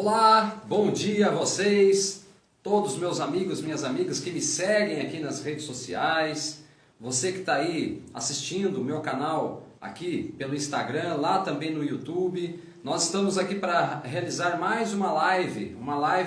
Olá, bom dia a vocês, todos meus amigos, minhas amigas que me seguem aqui nas redes sociais, você que está aí assistindo o meu canal aqui pelo Instagram, lá também no YouTube. Nós estamos aqui para realizar mais uma live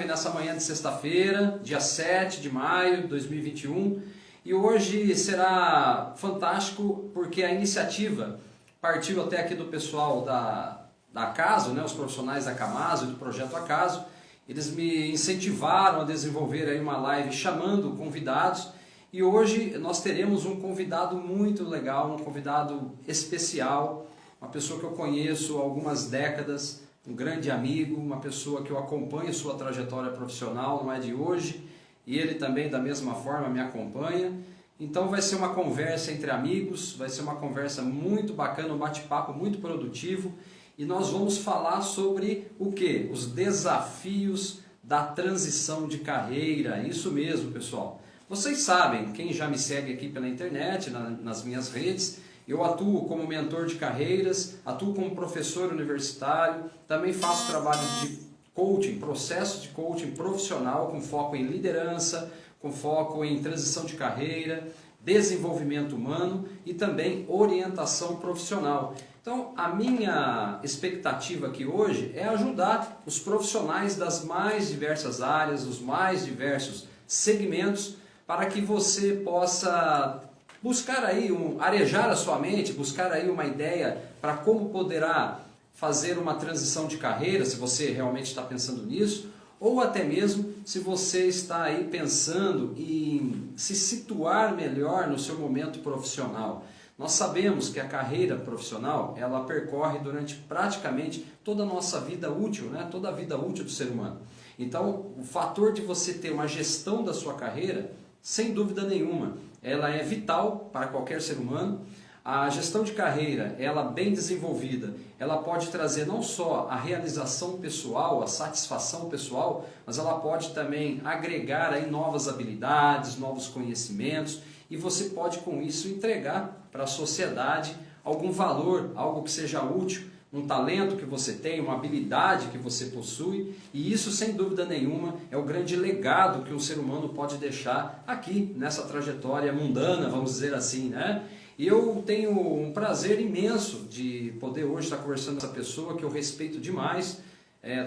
nessa manhã de sexta-feira, dia 7 de maio de 2021. E hoje será fantástico porque a iniciativa partiu até aqui do pessoal da Acaso, né, os profissionais da Camaso e do Projeto Acaso. Eles me incentivaram a desenvolver aí uma live chamando convidados, e hoje nós teremos um convidado muito legal, um convidado especial, uma pessoa que eu conheço há algumas décadas, um grande amigo, uma pessoa que eu acompanho sua trajetória profissional, não é de hoje, e ele também da mesma forma me acompanha. Então vai ser uma conversa entre amigos, vai ser uma conversa muito bacana, um bate-papo muito produtivo. E nós vamos falar sobre o que? Os desafios da transição de carreira. Isso mesmo, pessoal. Vocês sabem, quem já me segue aqui pela internet, nas minhas redes, eu atuo como mentor de carreiras, atuo como professor universitário, também faço trabalho de coaching, processo de coaching profissional com foco em liderança, com foco em transição de carreira, desenvolvimento humano e também orientação profissional. Então, a minha expectativa aqui hoje é ajudar os profissionais das mais diversas áreas, dos mais diversos segmentos, para que você possa buscar aí, arejar a sua mente, buscar aí uma ideia para como poderá fazer uma transição de carreira, se você realmente está pensando nisso, ou até mesmo se você está aí pensando em se situar melhor no seu momento profissional. Nós sabemos que a carreira profissional, ela percorre durante praticamente toda a nossa vida útil, né? Toda a vida útil do ser humano. Então, o fator de você ter uma gestão da sua carreira, sem dúvida nenhuma, ela é vital para qualquer ser humano. A gestão de carreira, ela bem desenvolvida, ela pode trazer não só a realização pessoal, a satisfação pessoal, mas ela pode também agregar aí novas habilidades, novos conhecimentos, e você pode com isso entregar para a sociedade algum valor, algo que seja útil, um talento que você tem, uma habilidade que você possui, e isso sem dúvida nenhuma é o grande legado que um ser humano pode deixar aqui nessa trajetória mundana, vamos dizer assim, né? E eu tenho um prazer imenso de poder hoje estar conversando com essa pessoa que eu respeito demais.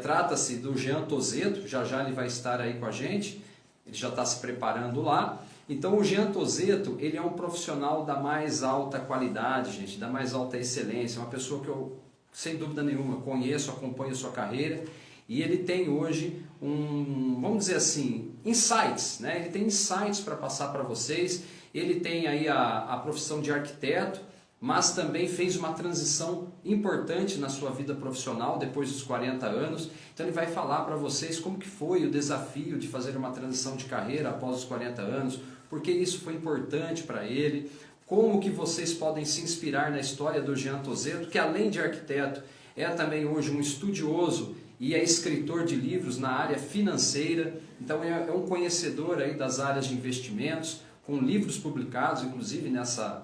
Trata-se do Jean Tozeto, já já ele vai estar aí com a gente, ele já está se preparando lá. Então o Jean Tozeto, ele é um profissional da mais alta qualidade, gente, da mais alta excelência, uma pessoa que eu, sem dúvida nenhuma, conheço, acompanho sua carreira, e ele tem hoje vamos dizer assim, insights, né? Ele tem insights para passar para vocês. Ele tem aí a profissão de arquiteto, mas também fez uma transição importante na sua vida profissional depois dos 40 anos. Então ele vai falar para vocês como que foi o desafio de fazer uma transição de carreira após os 40 anos, porque isso foi importante para ele, como que vocês podem se inspirar na história do Jean Tozeto, que além de arquiteto, é também hoje um estudioso e é escritor de livros na área financeira. Então é um conhecedor aí das áreas de investimentos, com livros publicados, inclusive nessa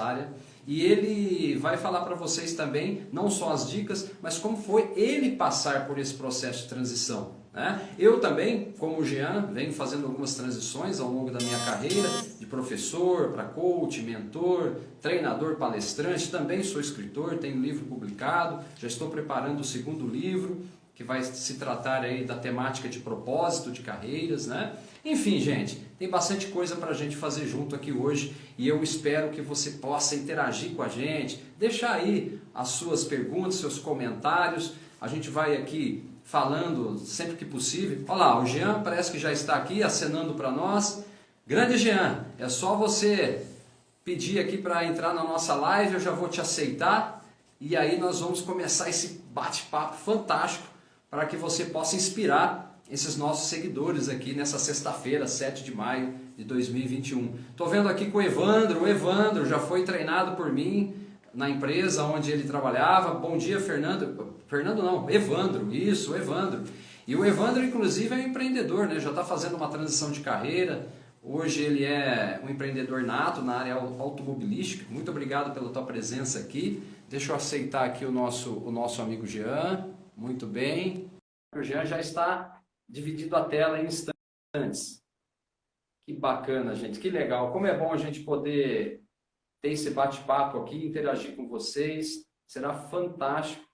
área. E ele vai falar para vocês também, não só as dicas, mas como foi ele passar por esse processo de transição, né? Eu também, como o Jean, venho fazendo algumas transições ao longo da minha carreira, de professor para coach, mentor, treinador, palestrante. Também sou escritor, tenho livro publicado, já estou preparando o segundo livro, que vai se tratar aí da temática de propósito de carreiras, né? Enfim, gente, tem bastante coisa para a gente fazer junto aqui hoje, e eu espero que você possa interagir com a gente, deixar aí as suas perguntas, seus comentários. A gente vai aqui falando sempre que possível. Olha lá, o Jean parece que já está aqui acenando para nós. Grande Jean, é só você pedir aqui para entrar na nossa live, eu já vou te aceitar, e aí nós vamos começar esse bate-papo fantástico para que você possa inspirar esses nossos seguidores aqui nessa sexta-feira, 7 de maio de 2021. Estou vendo aqui com o Evandro já foi treinado por mim na empresa onde ele trabalhava. Bom dia, Fernando. Fernando não, Evandro, isso, Evandro. E o Evandro, inclusive, é um empreendedor, né? Já está fazendo uma transição de carreira. Hoje ele é um empreendedor nato na área automobilística. Muito obrigado pela tua presença aqui. Deixa eu aceitar aqui o nosso amigo Jean. Muito bem. o Jean já está dividindo a tela em instantes. Que bacana, gente. Que legal. Como é bom a gente poder ter esse bate-papo aqui, interagir com vocês. Será fantástico.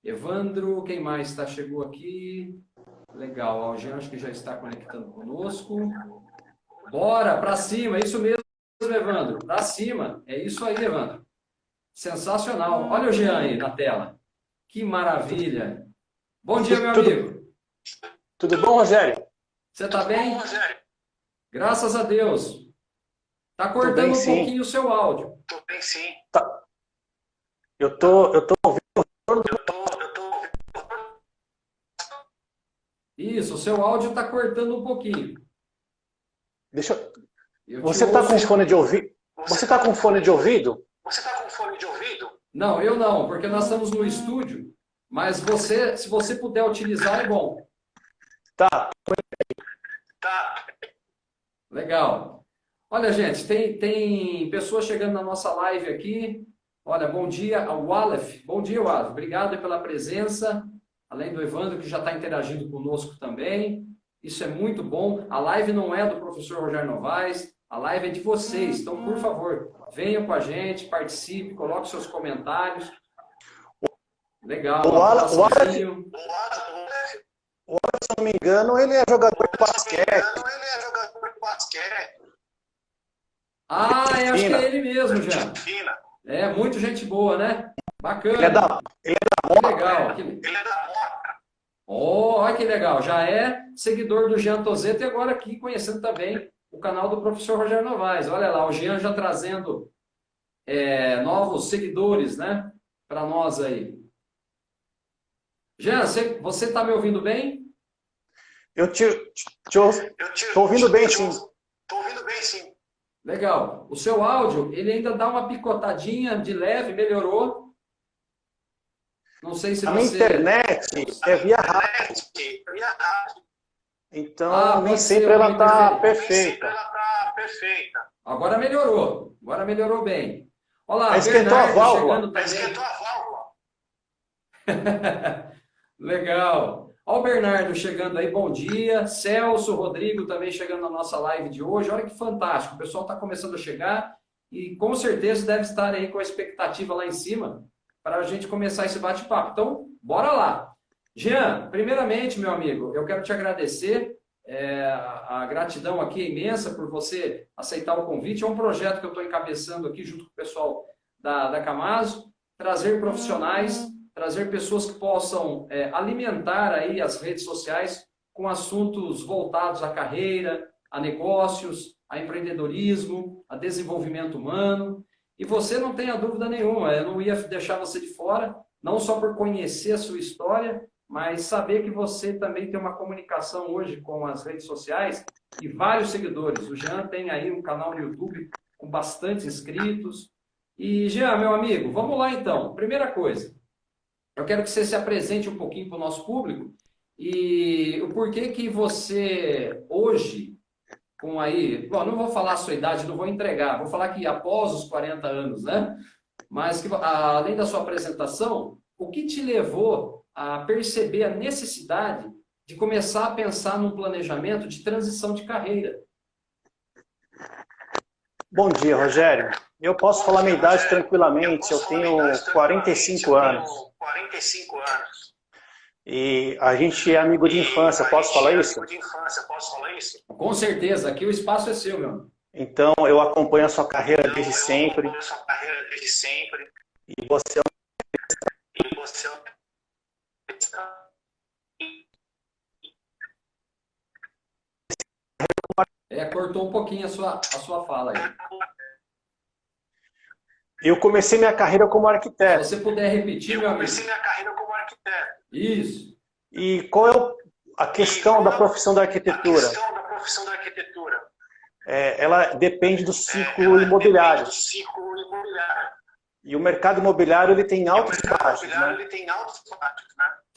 Evandro, quem mais chegou aqui? Legal. O Jean acho que já está conectando conosco. Bora, para cima. É isso mesmo, Evandro. Para cima. É isso aí, Evandro. Sensacional. Olha o Jean aí na tela. Que maravilha. Bom dia, meu amigo. Tudo bom, Rogério? Você está bem? Graças a Deus. Está cortando um pouquinho o seu áudio. Tô bem, sim. Tá. Eu tô ouvindo. Isso, o seu áudio está cortando um pouquinho. Deixa eu... Você está com fone de ouvido? Você está com fone de ouvido? Não, eu não, porque nós estamos no estúdio. Mas você, se você puder utilizar, é bom. Tá. Legal. Olha, gente, tem pessoas chegando na nossa live aqui. Olha, bom dia ao Walef. Bom dia, Walef. Obrigado pela presença. Além do Evandro, que já está interagindo conosco também. Isso é muito bom. A live não é do professor Rogério Novaes, a live é de vocês. Então, por favor, venham com a gente, participe, coloque seus comentários. Legal. O Walef, se não me engano, ele é jogador de basquete. Ah, eu acho que é ele mesmo, já. É, muito gente boa, né? Bacana. Ele é da Moca. Legal. Ele é da Moca. Oh, olha que legal. Já é seguidor do Jean Tozeto e agora aqui conhecendo também o canal do professor Rogério Novaes. Olha lá, o Jean já trazendo novos seguidores, né? Para nós aí. Jean, você está me ouvindo bem? Eu estou ouvindo bem, sim. Legal. O seu áudio, ele ainda dá uma picotadinha de leve, melhorou. Não sei se a minha internet é via rádio. Então, nem sempre ela está perfeita. Agora melhorou. Agora melhorou bem. Olha lá, esquentou a válvula. Legal. Olha o Bernardo chegando aí, bom dia. Celso, Rodrigo também chegando na nossa live de hoje. Olha que fantástico. O pessoal está começando a chegar e com certeza deve estar aí com a expectativa lá em cima para a gente começar esse bate-papo. Então, bora lá. Jean, primeiramente, meu amigo, eu quero te agradecer. A gratidão aqui é imensa por você aceitar o convite. É um projeto que eu estou encabeçando aqui junto com o pessoal da Camaso, trazer profissionais, trazer pessoas que possam alimentar aí as redes sociais com assuntos voltados à carreira, a negócios, a empreendedorismo, a desenvolvimento humano. E você não tenha dúvida nenhuma, eu não ia deixar você de fora, não só por conhecer a sua história, mas saber que você também tem uma comunicação hoje com as redes sociais e vários seguidores. O Jean tem aí um canal no YouTube com bastante inscritos. E, Jean, meu amigo, vamos lá então. Primeira coisa, eu quero que você se apresente um pouquinho para o nosso público e o porquê que você hoje, com aí... Bom, não vou falar a sua idade, não vou entregar, vou falar que após os 40 anos, né? Mas, que, além da sua apresentação, o que te levou a perceber a necessidade de começar a pensar num planejamento de transição de carreira? Bom dia, Rogério. Eu posso falar minha idade tranquilamente, eu tenho 45 anos. E a gente é amigo de infância, posso falar isso? Com certeza, aqui o espaço é seu, meu. Então, eu acompanho a sua carreira desde sempre. E você cortou um pouquinho a sua fala aí. Eu comecei minha carreira como arquiteto. Se você puder repetir, meu amigo. Isso. E qual é a questão da profissão da arquitetura? Ela depende do ciclo imobiliário. E o mercado imobiliário ele tem altos e baixos, né?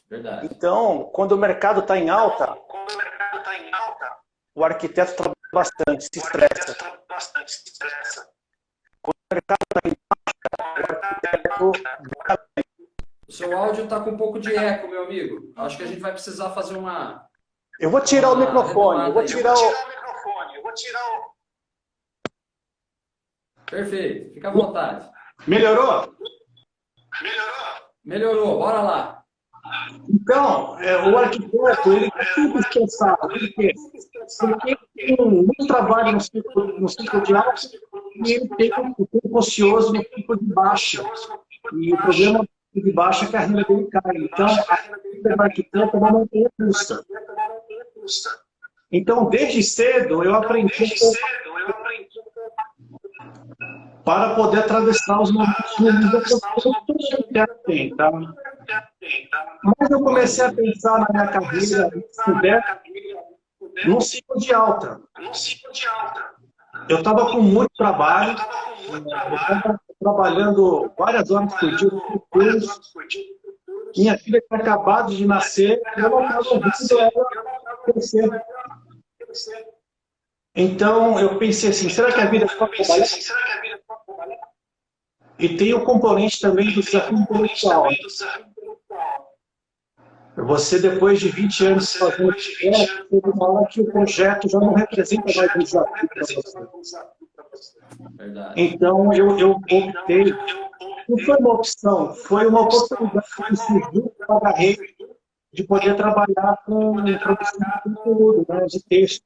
Verdade. Então, quando o mercado está em alta, o arquiteto trabalha bastante, se estressa. Quando o mercado está em baixa, o arquiteto... seu áudio está com um pouco de eco, meu amigo. Acho que a gente vai precisar fazer Eu vou tirar o microfone. Perfeito, fica à vontade. Melhorou? Melhorou, bora lá. Então, o arquiteto, ele é simples pensar, porque tem muito trabalho no ciclo de alta e ele tem o tempo ocioso no ciclo de baixa. E o problema do ciclo de baixa é que a renda dele cai. Então, a renda do arquiteto é uma montanha russa. Então, desde cedo, eu aprendi para poder atravessar os momentos ruins da pessoa que todo arquiteto tem, tá? Mas eu comecei a pensar na minha carreira, num ciclo de alta. Eu estava com muito trabalho, eu estava trabalhando várias horas por dia, minha filha tinha acabado de nascer, e eu não estava vendo ela crescer. Então, eu pensei assim, será que a vida é só trabalhar? E tem o componente também do desafio intelectual. Você, depois de 20 anos fazendo projeto, teve uma hora que o projeto já não representa mais um desafio para você. Então, eu optei. Não foi uma opção, foi uma oportunidade que surgiu para a carreira de poder trabalhar com produção de conteúdo, né, de texto.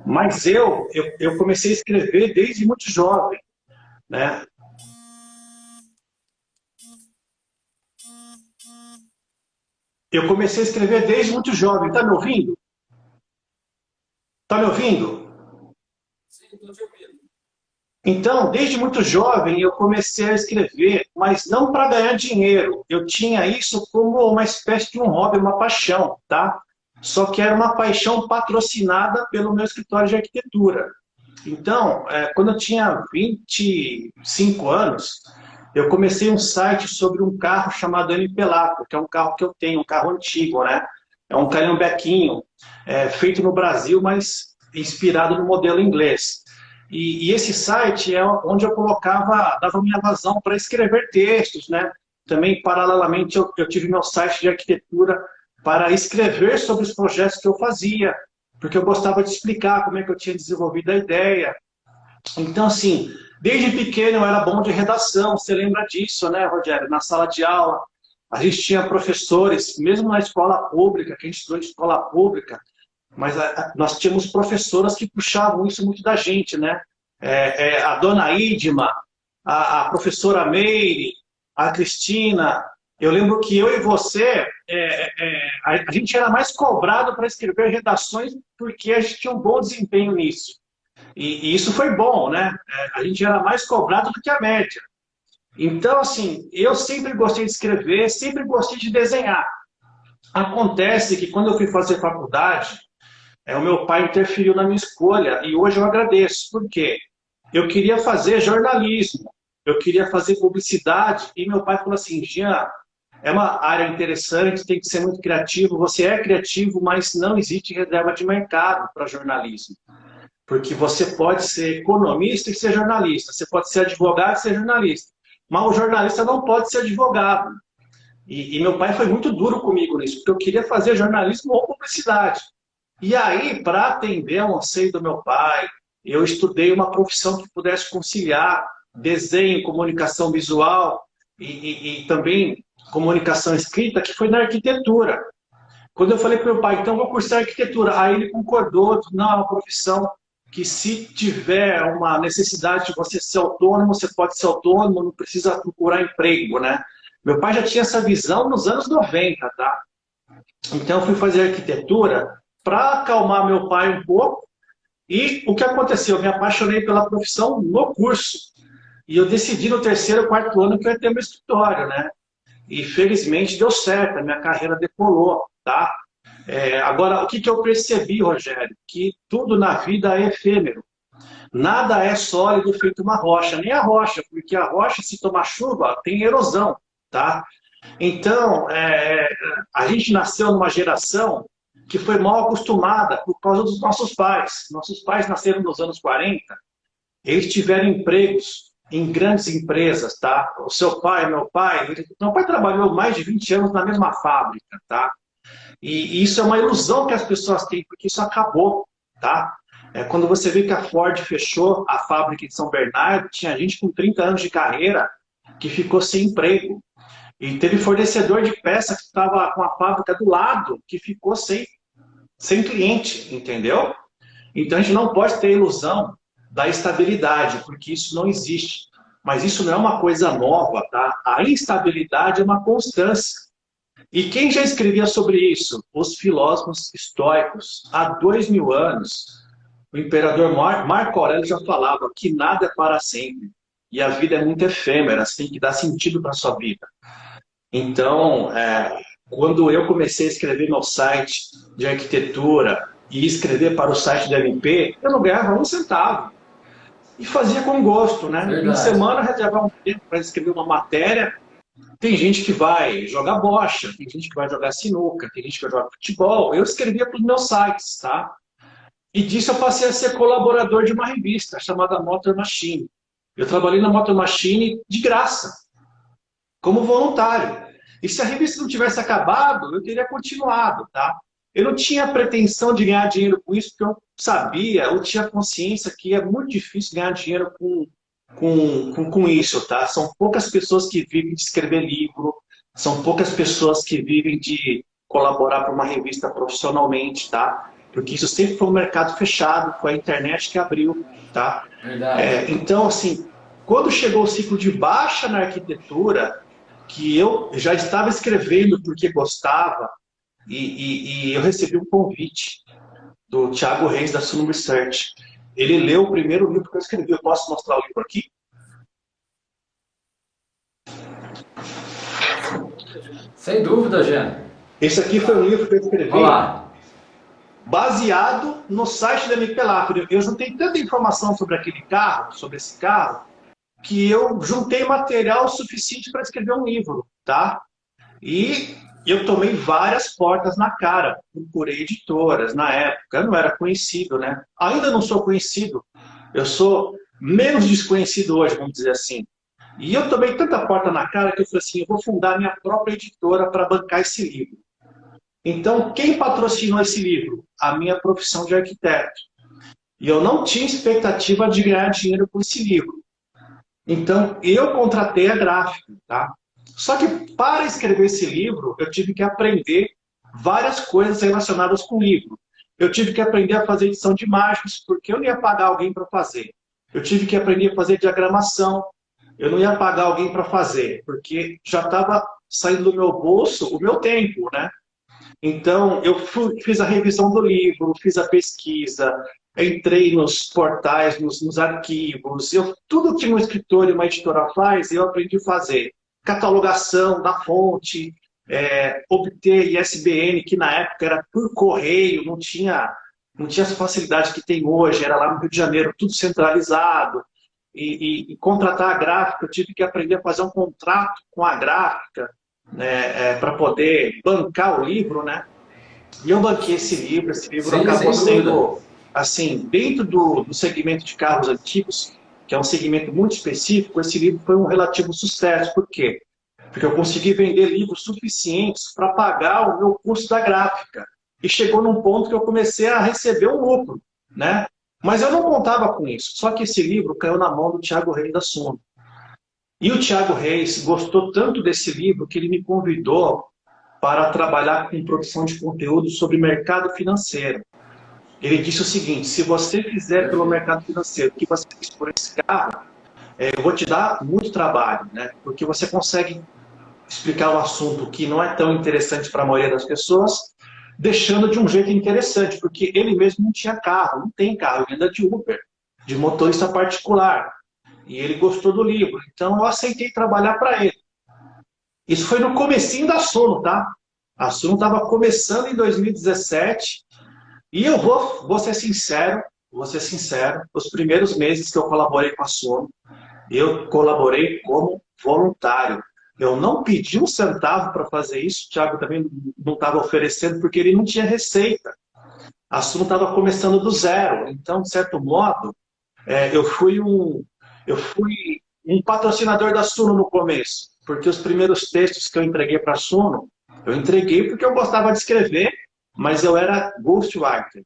Mas eu comecei a escrever desde muito jovem, né? Eu comecei a escrever desde muito jovem. Tá me ouvindo? Tá me ouvindo? Sim, estou te ouvindo. Então, desde muito jovem, eu comecei a escrever, mas não para ganhar dinheiro. Eu tinha isso como uma espécie de um hobby, uma paixão, tá? Só que era uma paixão patrocinada pelo meu escritório de arquitetura. Então, quando eu tinha 25 anos, eu comecei um site sobre um carro chamado MP Lato, que é um carro que eu tenho, um carro antigo, né? É um calhambequinho, feito no Brasil, mas inspirado no modelo inglês. E esse site é onde eu dava minha vazão para escrever textos, né? Também, paralelamente, eu tive meu site de arquitetura para escrever sobre os projetos que eu fazia, porque eu gostava de explicar como é que eu tinha desenvolvido a ideia. Então, assim, desde pequeno eu era bom de redação, você lembra disso, né, Rogério? Na sala de aula, a gente tinha professores, mesmo na escola pública, que a gente estudou em escola pública, mas nós tínhamos professoras que puxavam isso muito da gente, né? A dona Idma, a professora Meire, a Cristina. Eu lembro que eu e você, a gente era mais cobrado para escrever redações porque a gente tinha um bom desempenho nisso. E isso foi bom, né? A gente era mais cobrado do que a média. Então, assim, eu sempre gostei de escrever, sempre gostei de desenhar. Acontece que quando eu fui fazer faculdade, o meu pai interferiu na minha escolha e hoje eu agradeço. Por quê? Eu queria fazer jornalismo, eu queria fazer publicidade e meu pai falou assim, Jean, é uma área interessante, tem que ser muito criativo, você é criativo, mas não existe reserva de mercado para jornalismo. Porque você pode ser economista e ser jornalista, você pode ser advogado e ser jornalista, mas o jornalista não pode ser advogado. E meu pai foi muito duro comigo nisso, porque eu queria fazer jornalismo ou publicidade. E aí, para atender ao anseio do meu pai, eu estudei uma profissão que pudesse conciliar desenho, comunicação visual e também comunicação escrita, que foi na arquitetura. Quando eu falei para meu pai, então vou cursar arquitetura, aí ele concordou, não, é uma profissão que se tiver uma necessidade de você ser autônomo, você pode ser autônomo, não precisa procurar emprego, né? Meu pai já tinha essa visão nos anos 90, tá? Então eu fui fazer arquitetura para acalmar meu pai um pouco. E o que aconteceu? Eu me apaixonei pela profissão no curso. E eu decidi no terceiro, quarto ano que eu ia ter meu escritório, né? E felizmente deu certo, a minha carreira decolou, tá? Agora, o que eu percebi, Rogério? Que tudo na vida é efêmero. Nada é sólido feito uma rocha, nem a rocha, porque a rocha, se tomar chuva, tem erosão, tá? Então, a gente nasceu numa geração que foi mal acostumada por causa dos nossos pais. Nossos pais nasceram nos anos 40, eles tiveram empregos em grandes empresas, tá? O seu pai, meu pai trabalhou mais de 20 anos na mesma fábrica, tá? E isso é uma ilusão que as pessoas têm, porque isso acabou, tá? Quando você vê que a Ford fechou a fábrica de São Bernardo, tinha gente com 30 anos de carreira que ficou sem emprego. E teve fornecedor de peça que estava com a fábrica do lado, que ficou sem cliente, entendeu? Então a gente não pode ter a ilusão da estabilidade, porque isso não existe. Mas isso não é uma coisa nova, tá? A instabilidade é uma constância. E quem já escrevia sobre isso? Os filósofos estoicos. Há 2000 anos, o imperador Marco Aurélio já falava que nada é para sempre. E a vida é muito efêmera, você tem que dar sentido para a sua vida. Então, quando eu comecei a escrever meu site de arquitetura e escrever para o site da MP, eu não ganhava um centavo. E fazia com gosto, né? Em Verdade. semana, reservar um tempo para escrever uma matéria. Tem gente que vai jogar bocha, tem gente que vai jogar sinuca, tem gente que vai jogar futebol. Eu escrevia para os meus sites, tá? E disso eu passei a ser colaborador de uma revista chamada Motor Machine. Eu trabalhei na Motor Machine de graça, como voluntário. E se a revista não tivesse acabado, eu teria continuado, tá? Eu não tinha pretensão de ganhar dinheiro com isso, porque eu sabia, eu tinha consciência que é muito difícil ganhar dinheiro com isso, tá? São poucas pessoas que vivem de escrever livro, são poucas pessoas que vivem de colaborar para uma revista profissionalmente, tá? Porque isso sempre foi um mercado fechado, foi a internet que abriu, tá? Verdade. Então, assim, quando chegou o ciclo de baixa na arquitetura, que eu já estava escrevendo porque gostava, e eu recebi um convite do Thiago Reis, da Suno Research. Ele leu o primeiro livro que eu escrevi. Eu posso mostrar o livro aqui? Sem dúvida, Jean. Esse aqui foi um livro que eu Olha escrevi lá. baseado no site da MP Lacre. Eu juntei tanta informação sobre aquele carro, sobre esse carro, que eu juntei material suficiente para escrever um livro, tá? E eu tomei várias portas na cara, procurei editoras na época, eu não era conhecido, né? Ainda não sou conhecido, eu sou menos desconhecido hoje, vamos dizer assim. E eu tomei tanta porta na cara que eu falei assim, eu vou fundar minha própria editora para bancar esse livro. Então, quem patrocinou esse livro? A minha profissão de arquiteto. E eu não tinha expectativa de ganhar dinheiro com esse livro. Então, eu contratei a gráfica, tá? Só que para escrever esse livro, eu tive que aprender várias coisas relacionadas com o livro. Eu tive que aprender a fazer edição de imagens, porque eu não ia pagar alguém para fazer. Eu tive que aprender a fazer diagramação, eu não ia pagar alguém para fazer, porque já estava saindo do meu bolso o meu tempo, né? Então, fiz a revisão do livro, fiz a pesquisa, entrei nos portais, nos arquivos, tudo que um escritor e uma editora faz, eu aprendi a fazer. Catalogação da fonte, obter ISBN, que na época era por correio, não tinha as facilidades que tem hoje, era lá no Rio de Janeiro, tudo centralizado. E contratar a gráfica, eu tive que aprender a fazer um contrato com a gráfica, né, para poder bancar o livro, né? E eu banquei esse livro Sim, acabou sem dúvida. sendo, assim, dentro do segmento de carros antigos, que é um segmento muito específico, esse livro foi um relativo sucesso. Por quê? Porque eu consegui vender livros suficientes para pagar o meu custo da gráfica. E chegou num ponto que eu comecei a receber um lucro, né? Mas eu não contava com isso. Só que esse livro caiu na mão do Thiago Reis da Suno. E o Thiago Reis gostou tanto desse livro que ele me convidou para trabalhar com produção de conteúdo sobre mercado financeiro. Ele disse o seguinte, se você fizer pelo Perfeito. mercado financeiro o que você fez por esse carro, eu vou te dar muito trabalho, né? Porque você consegue explicar um assunto que não é tão interessante para a maioria das pessoas, deixando de um jeito interessante, porque ele mesmo não tinha carro, não tem carro, ele anda de Uber, de motorista particular. E ele gostou do livro, então eu aceitei trabalhar para ele. Isso foi no comecinho da Suno, tá? A Suno estava começando em 2017 e eu vou ser sincero, os primeiros meses que eu colaborei com a Suno, eu colaborei como voluntário. Eu não pedi um centavo para fazer isso, o Thiago também não estava oferecendo porque ele não tinha receita. A Suno estava começando do zero, então, de certo modo, eu fui um patrocinador da Suno no começo, porque os primeiros textos que eu entreguei para a Suno, eu entreguei porque eu gostava de escrever, mas eu era ghostwriter.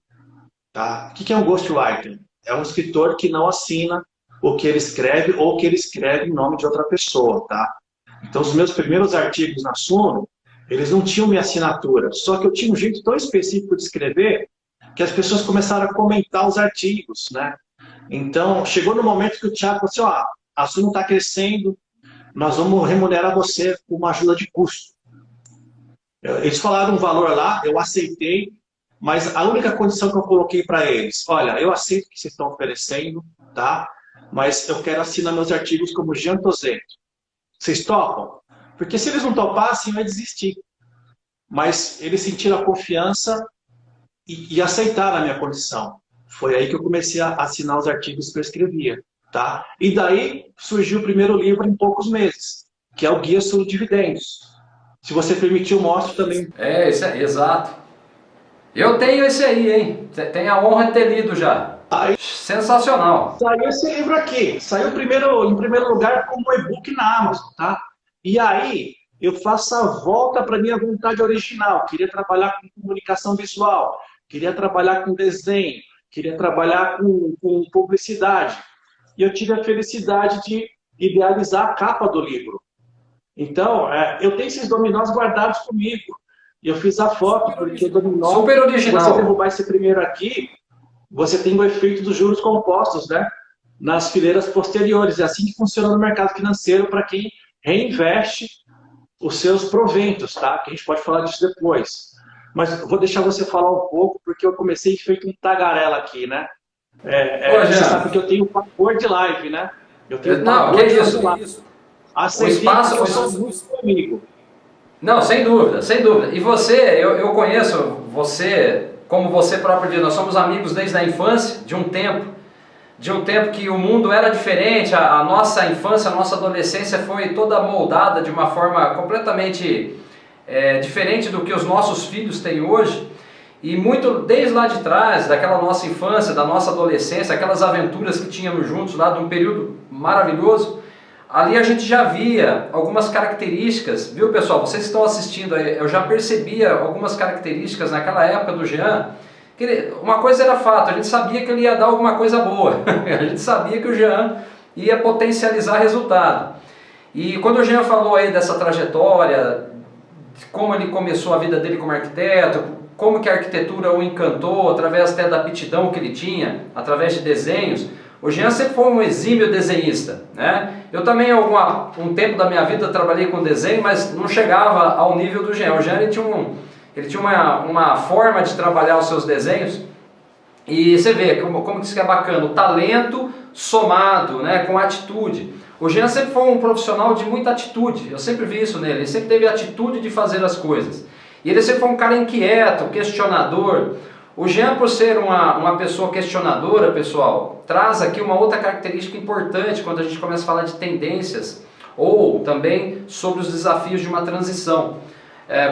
Tá? O que é um ghostwriter? É um escritor que não assina o que ele escreve ou que ele escreve em nome de outra pessoa. Tá? Então, os meus primeiros artigos na Suno, eles não tinham minha assinatura, só que eu tinha um jeito tão específico de escrever que as pessoas começaram a comentar os artigos, né? Então, chegou no momento que o Thiago falou assim, ó, a Suno está crescendo, nós vamos remunerar você com uma ajuda de custo. Eles falaram um valor lá, eu aceitei, mas a única condição que eu coloquei para eles, olha, eu aceito o que vocês estão oferecendo, tá? Mas eu quero assinar meus artigos como Jean Tozeto. Vocês topam? Porque se eles não topassem, eu ia desistir. Mas eles sentiram a confiança e aceitaram a minha condição. Foi aí que eu comecei a assinar os artigos que eu escrevia. Tá? E daí surgiu o primeiro livro em poucos meses, que é o Guia sobre Dividendos. Se você permitir, eu mostro também. Isso é exato. Eu tenho esse aí, hein? Tenho a honra de ter lido já. Aí, sensacional. Saiu esse livro aqui. Saiu em primeiro lugar como e-book na Amazon. Tá? E aí, eu faço a volta para a minha vontade original. Queria trabalhar com comunicação visual, queria trabalhar com desenho, queria trabalhar com publicidade. E eu tive a felicidade de idealizar a capa do livro. Então, eu tenho esses dominós guardados comigo. E eu fiz a foto, porque o dominó, super original. Se você derrubar esse primeiro aqui, você tem o efeito dos juros compostos, né? Nas fileiras posteriores. É assim que funciona no mercado financeiro para quem reinveste os seus proventos, tá? Que a gente pode falar disso depois. Mas vou deixar você falar um pouco, porque eu comecei feito um tagarela aqui, né? Você sabe que eu tenho pavor de live, né? Eu tenho pavor de live. O espaço comigo. Não, sem dúvida, sem dúvida. E você, eu conheço você, como você próprio diz, nós somos amigos desde a infância, de um tempo que o mundo era diferente, a nossa infância, a nossa adolescência foi toda moldada de uma forma completamente diferente do que os nossos filhos têm hoje. E muito desde lá de trás, daquela nossa infância, da nossa adolescência, aquelas aventuras que tínhamos juntos lá de um período maravilhoso, ali a gente já via algumas características, viu pessoal, vocês que estão assistindo aí, eu já percebia algumas características naquela época do Jean, que uma coisa era fato, a gente sabia que ele ia dar alguma coisa boa, a gente sabia que o Jean ia potencializar resultado. E quando o Jean falou aí dessa trajetória, de como ele começou a vida dele como arquiteto, como que a arquitetura o encantou, através até da aptidão que ele tinha, através de desenhos, o Jean sempre foi um exímio desenhista, né? Eu também, um tempo da minha vida, trabalhei com desenho, mas não chegava ao nível do Jean. O Jean ele tinha uma forma de trabalhar os seus desenhos, e você vê como isso que é bacana, o talento somado, né, com atitude. O Jean sempre foi um profissional de muita atitude, eu sempre vi isso nele, ele sempre teve a atitude de fazer as coisas. E ele sempre foi um cara inquieto, questionador. O Jean, por ser uma pessoa questionadora, pessoal, traz aqui uma outra característica importante quando a gente começa a falar de tendências ou também sobre os desafios de uma transição.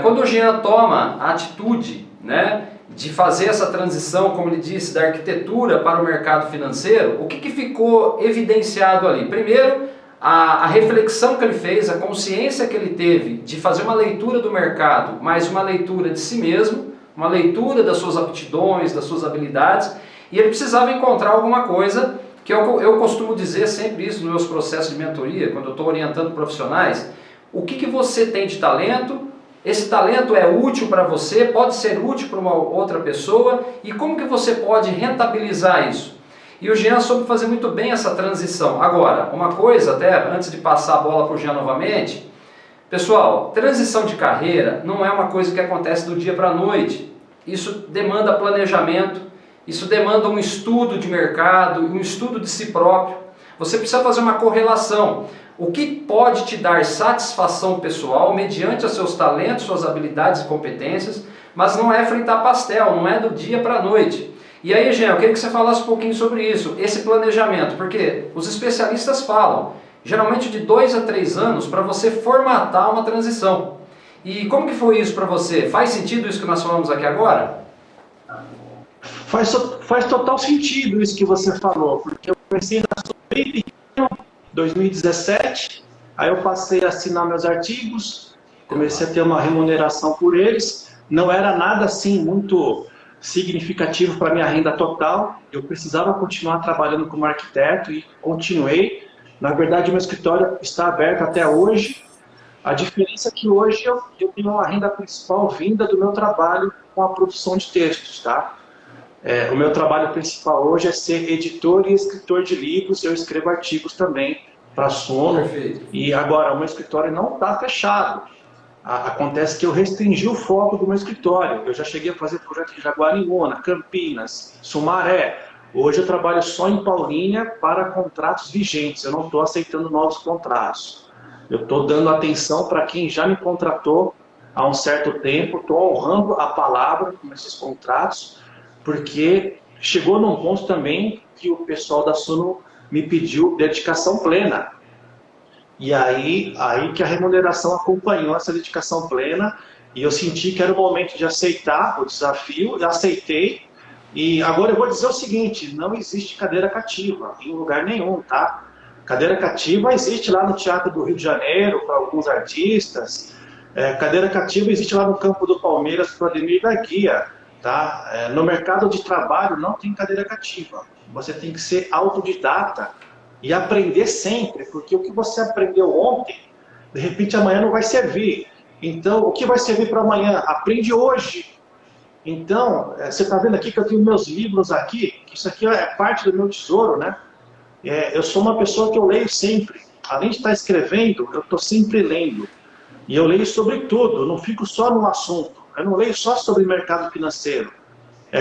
Quando o Jean toma a atitude, né, de fazer essa transição, como ele disse, da arquitetura para o mercado financeiro, o que ficou evidenciado ali? Primeiro, a reflexão que ele fez, a consciência que ele teve de fazer uma leitura do mercado, mas uma leitura de si mesmo, uma leitura das suas aptidões, das suas habilidades, e ele precisava encontrar alguma coisa, que eu costumo dizer sempre isso nos meus processos de mentoria, quando eu estou orientando profissionais, o que você tem de talento, esse talento é útil para você, pode ser útil para uma outra pessoa, e como que você pode rentabilizar isso? E o Jean soube fazer muito bem essa transição. Agora, uma coisa, até antes de passar a bola para o Jean novamente, pessoal, transição de carreira não é uma coisa que acontece do dia para a noite. Isso demanda planejamento, isso demanda um estudo de mercado, um estudo de si próprio. Você precisa fazer uma correlação. O que pode te dar satisfação pessoal mediante os seus talentos, suas habilidades e competências, mas não é fritar pastel, não é do dia para a noite. E aí, Jean, eu queria que você falasse um pouquinho sobre isso, esse planejamento, porque os especialistas falam, geralmente de 2 a 3 anos para você formatar uma transição. E como que foi isso para você? Faz sentido isso que nós falamos aqui agora? Faz total sentido isso que você falou, porque eu comecei na bem pequeno, 2017, aí eu passei a assinar meus artigos, comecei a ter uma remuneração por eles, não era nada assim muito significativo para minha renda total, eu precisava continuar trabalhando como arquiteto e continuei. Na verdade, meu escritório está aberto até hoje. A diferença é que hoje eu tenho uma renda principal vinda do meu trabalho com a produção de textos, tá? O meu trabalho principal hoje é ser editor e escritor de livros, eu escrevo artigos também para a Suno. Perfeito. E agora, o meu escritório não está fechado. Acontece que eu restringi o foco do meu escritório. Eu já cheguei a fazer projeto em Jaguariúna, Campinas, Sumaré. Hoje eu trabalho só em Paulínia para contratos vigentes. Eu não estou aceitando novos contratos. Eu estou dando atenção para quem já me contratou há um certo tempo. Estou honrando a palavra com esses contratos, porque chegou num ponto também que o pessoal da Suno me pediu dedicação plena. E aí que a remuneração acompanhou essa dedicação plena, e eu senti que era o momento de aceitar o desafio, e aceitei. E agora eu vou dizer o seguinte, não existe cadeira cativa em lugar nenhum, tá? Cadeira cativa existe lá no Teatro do Rio de Janeiro, para alguns artistas. Cadeira cativa existe lá no Campo do Palmeiras, para o Ademir da Guia, tá? No mercado de trabalho não tem cadeira cativa. Você tem que ser autodidata e aprender sempre, porque o que você aprendeu ontem, de repente amanhã não vai servir. Então, o que vai servir para amanhã? Aprende hoje. Então, você está vendo aqui que eu tenho meus livros aqui, que isso aqui é parte do meu tesouro, né? Eu sou uma pessoa que eu leio sempre. Além de estar escrevendo, eu estou sempre lendo. E eu leio sobre tudo, eu não fico só num assunto. Eu não leio só sobre mercado financeiro.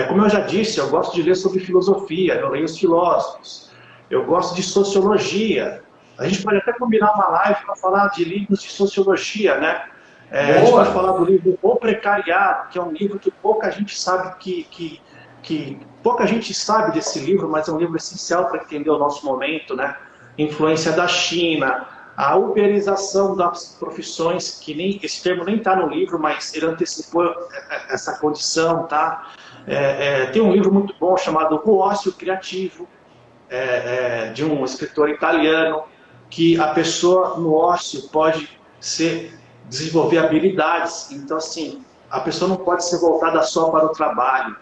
Como eu já disse, eu gosto de ler sobre filosofia, eu leio os filósofos. Eu gosto de sociologia. A gente pode até combinar uma live para falar de livros de sociologia, né? A gente pode falar do livro O Precariado, que é um livro que pouca gente sabe pouca gente sabe desse livro, mas é um livro essencial para entender o nosso momento, né? Influência da China, a uberização das profissões, que nem esse termo nem está no livro, mas ele antecipou essa condição, tá? Tem um livro muito bom chamado O Ócio Criativo, de um escritor italiano, que a pessoa no ócio pode desenvolver habilidades. Então, assim, a pessoa não pode ser voltada só para o trabalho,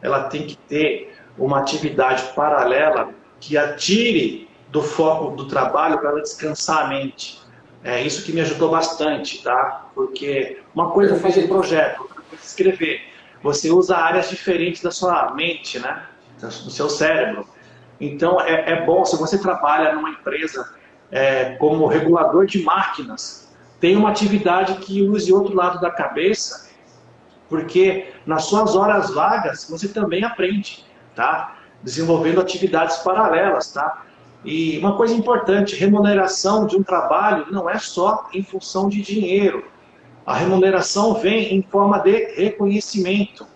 ela tem que ter uma atividade paralela que a tire do foco do trabalho para ela descansar a mente. É isso que me ajudou bastante, tá? Porque uma coisa é fazer projeto, outra coisa é escrever. Você usa áreas diferentes da sua mente, né? Do seu cérebro. Então, é bom, se você trabalha numa empresa como regulador de máquinas, tem uma atividade que use outro lado da cabeça, porque nas suas horas vagas você também aprende, tá? Desenvolvendo atividades paralelas, tá? E uma coisa importante, remuneração de um trabalho não é só em função de dinheiro. A remuneração vem em forma de reconhecimento,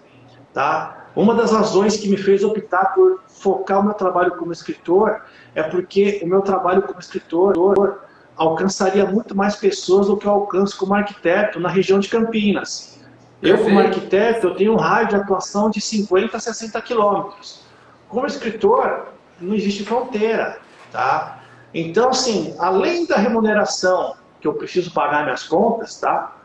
tá? Uma das razões que me fez optar por focar o meu trabalho como escritor é porque o meu trabalho como escritor alcançaria muito mais pessoas do que eu alcanço como arquiteto na região de Campinas. Eu, como arquiteto, eu tenho um raio de atuação de 50 a 60 quilômetros. Como escritor, não existe fronteira, tá? Então, assim, além da remuneração que eu preciso pagar minhas contas, tá?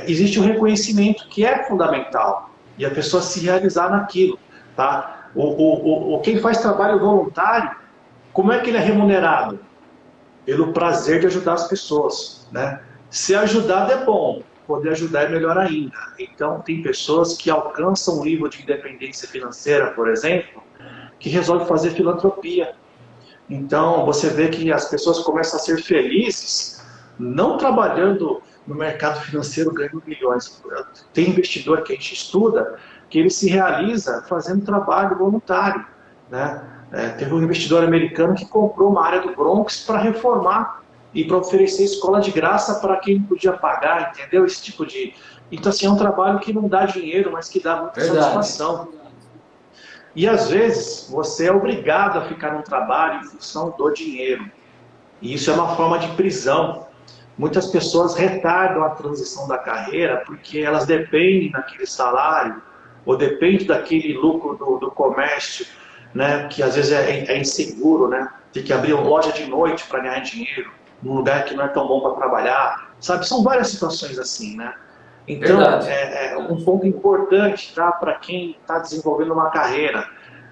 Existe um reconhecimento que é fundamental e a pessoa se realizar naquilo, tá? Quem faz trabalho voluntário, como é que ele é remunerado? Pelo prazer de ajudar as pessoas, né? Ser ajudado é bom, poder ajudar é melhor ainda. Então, tem pessoas que alcançam um nível de independência financeira, por exemplo, que resolvem fazer filantropia. Então, você vê que as pessoas começam a ser felizes, não trabalhando no mercado financeiro ganhando milhões. Tem investidor que a gente estuda, que ele se realiza fazendo trabalho voluntário, né? Teve um investidor americano que comprou uma área do Bronx para reformar e para oferecer escola de graça para quem não podia pagar, entendeu? Esse tipo de... Então, assim, é um trabalho que não dá dinheiro, mas que dá muita satisfação. E, às vezes, você é obrigado a ficar num trabalho em função do dinheiro. E isso é uma forma de prisão. Muitas pessoas retardam a transição da carreira porque elas dependem daquele salário ou dependem daquele lucro do comércio. né? Que às vezes é inseguro, né? Tem que abrir uma loja de noite para ganhar dinheiro, num lugar que não é tão bom para trabalhar, sabe? São várias situações assim, né? Então, Verdade. é um ponto importante, tá? Para quem está desenvolvendo uma carreira.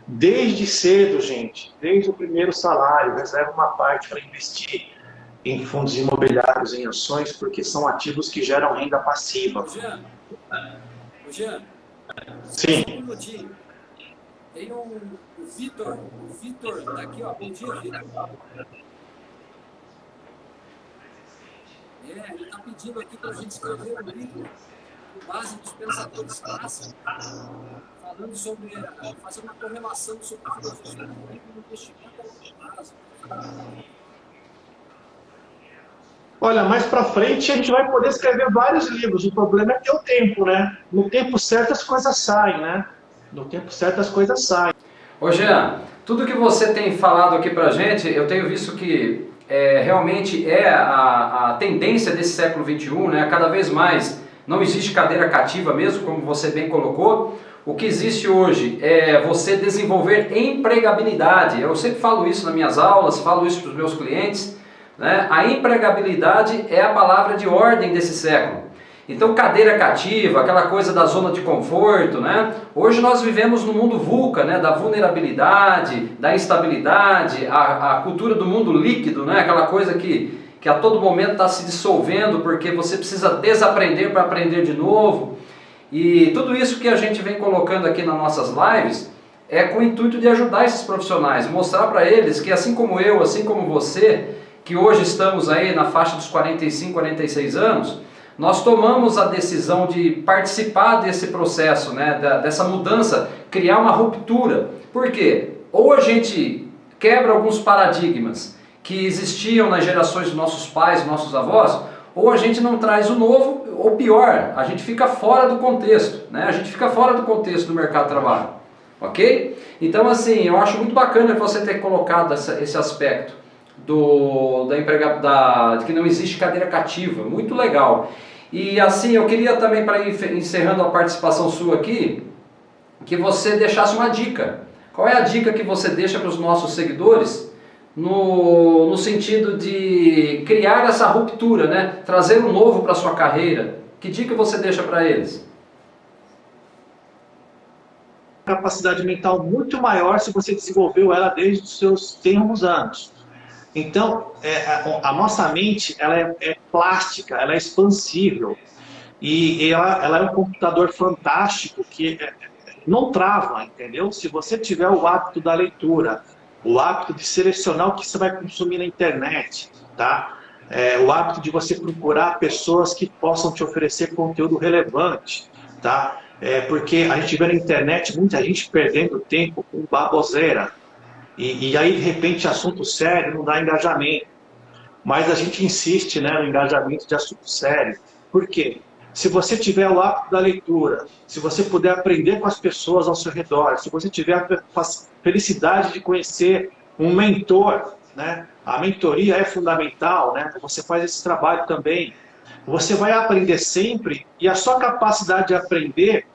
Desde cedo, gente, desde o primeiro salário, reserva uma parte para investir em fundos imobiliários, em ações, porque são ativos que geram renda passiva. Ô Jean, só um Sim. minutinho. Tem o Vitor tá aqui, ó. Bom dia, Vitor. Ele tá pedindo aqui para a gente escrever um livro com base nos pensadores clássicos, falando sobre, fazendo uma correlação sobre a filosofia do investimento a longo prazo. Olha, mais para frente a gente vai poder escrever vários livros. O problema é ter o tempo, né? No tempo certo as coisas saem, né? No tempo certo as coisas saem. Ô Jean, tudo que você tem falado aqui pra gente, eu tenho visto que realmente é a tendência desse século XXI, né? Cada vez mais não existe cadeira cativa mesmo, como você bem colocou. O que existe hoje é você desenvolver empregabilidade. Eu sempre falo isso nas minhas aulas, falo isso para os meus clientes, né? A empregabilidade é a palavra de ordem desse século. Então, cadeira cativa, aquela coisa da zona de conforto, né? Hoje nós vivemos no mundo VUCA, né? Da vulnerabilidade, da instabilidade, a cultura do mundo líquido, né? Aquela coisa que a todo momento está se dissolvendo porque você precisa desaprender para aprender de novo. E tudo isso que a gente vem colocando aqui nas nossas lives é com o intuito de ajudar esses profissionais, mostrar para eles que assim como eu, assim como você, que hoje estamos aí na faixa dos 45, 46 anos, nós tomamos a decisão de participar desse processo, né, dessa mudança, criar uma ruptura. Por quê? Ou a gente quebra alguns paradigmas que existiam nas gerações dos nossos pais, dos nossos avós, ou a gente não traz o novo, ou pior, a gente fica fora do contexto, né? A gente fica fora do contexto do mercado de trabalho, ok? Então assim, eu acho muito bacana você ter colocado esse aspecto de que não existe cadeira cativa, muito legal. E assim, eu queria também, para ir encerrando a participação sua aqui, que você deixasse uma dica. Qual é a dica que você deixa para os nossos seguidores no sentido de criar essa ruptura, né? Trazer um novo para a sua carreira? Que dica você deixa para eles? Capacidade mental muito maior se você desenvolveu ela desde os seus tenros anos. Então, a nossa mente ela é plástica, ela é expansível e ela é um computador fantástico que não trava, entendeu? Se você tiver o hábito da leitura, o hábito de selecionar o que você vai consumir na internet, tá? O hábito de você procurar pessoas que possam te oferecer conteúdo relevante, tá? Porque a gente vê na internet muita gente perdendo tempo com baboseira. E aí, de repente, assunto sério não dá engajamento. Mas a gente insiste, né, no engajamento de assunto sério. Por quê? Se você tiver o hábito da leitura, se você puder aprender com as pessoas ao seu redor, se você tiver a felicidade de conhecer um mentor, né, a mentoria é fundamental, né, você faz esse trabalho também. Você vai aprender sempre e a sua capacidade de aprender,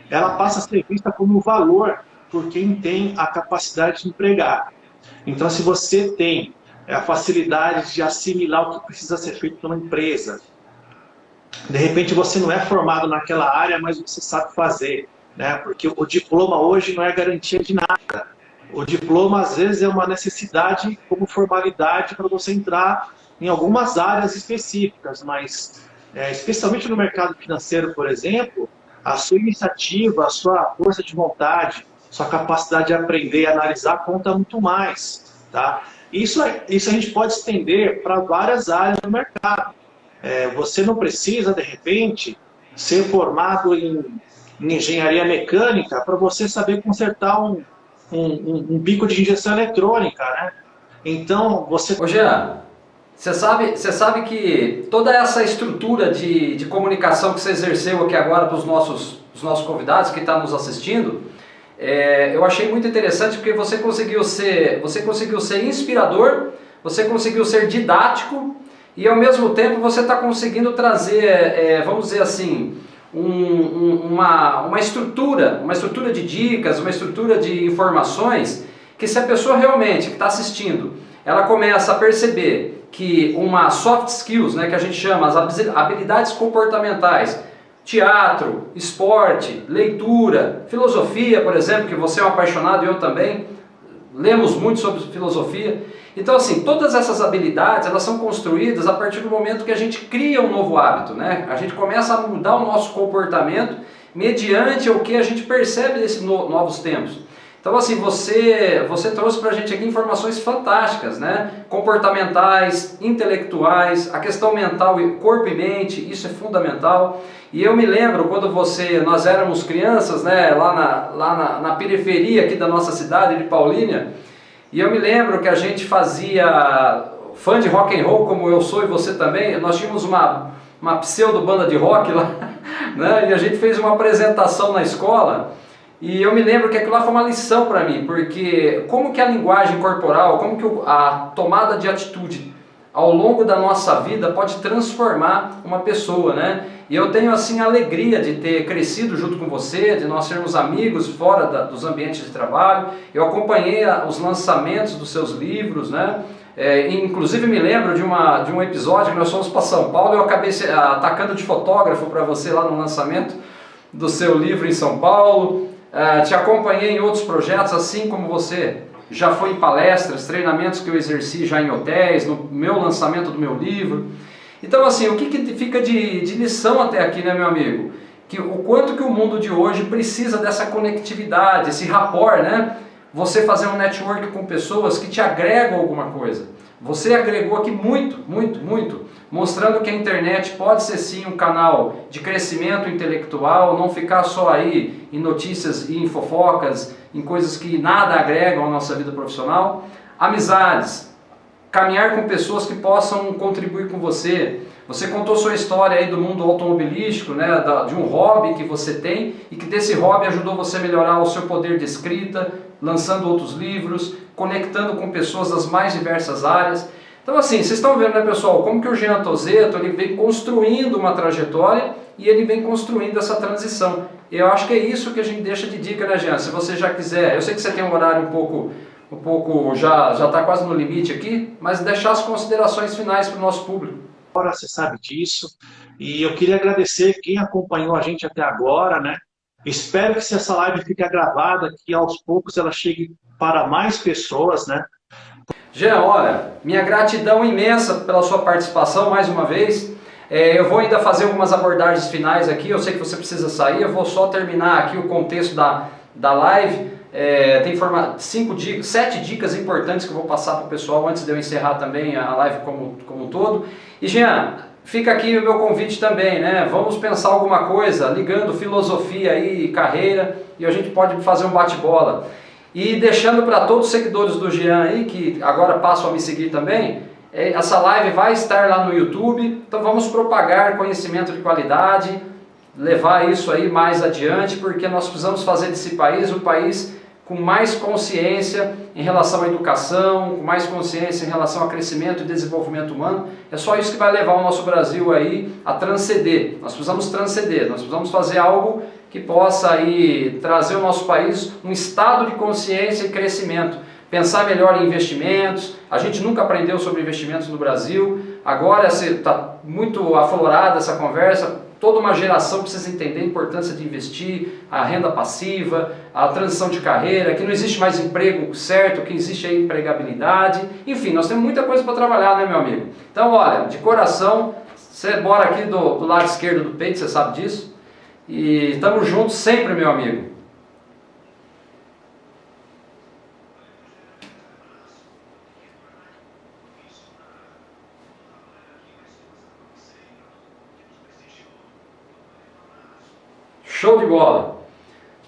ela passa a ser vista como um valor por quem tem a capacidade de empregar. Então, se você tem a facilidade de assimilar o que precisa ser feito numa empresa, de repente você não é formado naquela área, mas você sabe fazer, né? Porque o diploma hoje não é garantia de nada. O diploma, às vezes, é uma necessidade como formalidade para você entrar em algumas áreas específicas, mas especialmente no mercado financeiro, por exemplo, a sua iniciativa, a sua força de vontade, sua capacidade de aprender e analisar conta muito mais, tá? Isso a gente pode estender para várias áreas do mercado. Você não precisa, de repente, ser formado em engenharia mecânica para você saber consertar um bico de injeção eletrônica, né? Então, você... Ô Jean, você sabe que toda essa estrutura de comunicação que você exerceu aqui agora para os nossos convidados que estão nos assistindo, eu achei muito interessante porque você conseguiu ser inspirador, você conseguiu ser didático e ao mesmo tempo você está conseguindo trazer, vamos dizer assim, uma estrutura de dicas, uma estrutura de informações que se a pessoa realmente que está assistindo, ela começa a perceber que uma soft skills, né, que a gente chama as habilidades comportamentais, teatro, esporte, leitura, filosofia, por exemplo, que você é um apaixonado e eu também, lemos muito sobre filosofia. Então assim, todas essas habilidades, elas são construídas a partir do momento que a gente cria um novo hábito, né? A gente começa a mudar o nosso comportamento mediante o que a gente percebe desses novos tempos. Então assim, você trouxe pra gente aqui informações fantásticas, né? Comportamentais, intelectuais, a questão mental, corpo e mente, isso é fundamental. E eu me lembro quando nós éramos crianças, né? Lá na periferia aqui da nossa cidade de Paulínia, e eu me lembro que a gente fazia, fã de rock and roll como eu sou e você também, nós tínhamos uma pseudo banda de rock lá, né? E a gente fez uma apresentação na escola. E eu me lembro que aquilo lá foi uma lição para mim, porque como que a linguagem corporal, como que a tomada de atitude ao longo da nossa vida pode transformar uma pessoa, né? E eu tenho assim a alegria de ter crescido junto com você, de nós sermos amigos fora dos ambientes de trabalho. Eu acompanhei os lançamentos dos seus livros, né? Inclusive me lembro de um episódio que nós fomos para São Paulo e eu acabei atacando de fotógrafo para você lá no lançamento do seu livro em São Paulo. Te acompanhei em outros projetos, assim como você já foi em palestras, treinamentos que eu exerci já em hotéis, no meu lançamento do meu livro. Então assim, o que fica de lição até aqui, né, meu amigo? Que o quanto que o mundo de hoje precisa dessa conectividade, esse rapport, né? Você fazer um network com pessoas que te agregam alguma coisa. Você agregou aqui muito, muito, muito, mostrando que a internet pode ser sim um canal de crescimento intelectual, não ficar só aí em notícias e em fofocas, em coisas que nada agregam à nossa vida profissional. Amizades, caminhar com pessoas que possam contribuir com você. Você contou sua história aí do mundo automobilístico, né, de um hobby que você tem e que desse hobby ajudou você a melhorar o seu poder de escrita, lançando outros livros, conectando com pessoas das mais diversas áreas. Então assim, vocês estão vendo, né, pessoal, como que o Jean Tozeto, ele vem construindo uma trajetória e ele vem construindo essa transição. Eu acho que é isso que a gente deixa de dica, né, Jean? Se você já quiser, eu sei que você tem um horário um pouco já está quase no limite aqui, mas deixar as considerações finais para o nosso público. Agora você sabe disso, e eu queria agradecer quem acompanhou a gente até agora, né? Espero que se essa live fique gravada, que aos poucos ela chegue para mais pessoas, né? Jean, olha, minha gratidão imensa pela sua participação mais uma vez. Eu vou ainda fazer algumas abordagens finais aqui, eu sei que você precisa sair, eu vou só terminar aqui o contexto da live. Tem 7 dicas importantes que eu vou passar para o pessoal antes de eu encerrar também a live como um todo. E Jean, fica aqui o meu convite também, né? Vamos pensar alguma coisa, ligando filosofia aí e carreira, e a gente pode fazer um bate-bola. E deixando para todos os seguidores do Jean aí, que agora passam a me seguir também, essa live vai estar lá no YouTube, então vamos propagar conhecimento de qualidade, levar isso aí mais adiante, porque nós precisamos fazer desse país um país com mais consciência em relação à educação, com mais consciência em relação ao crescimento e desenvolvimento humano. É só isso que vai levar o nosso Brasil aí a transcender. Nós precisamos transcender, nós precisamos fazer algo que possa aí trazer ao nosso país um estado de consciência e crescimento. Pensar melhor em investimentos. A gente nunca aprendeu sobre investimentos no Brasil. Agora está muito aflorada essa conversa. Toda uma geração precisa entender a importância de investir, a renda passiva, a transição de carreira, que não existe mais emprego certo, que existe aí empregabilidade. Enfim, nós temos muita coisa para trabalhar, né, meu amigo? Então, olha, de coração, você mora aqui do lado esquerdo do peito, você sabe disso. E estamos juntos sempre, meu amigo. Show de bola!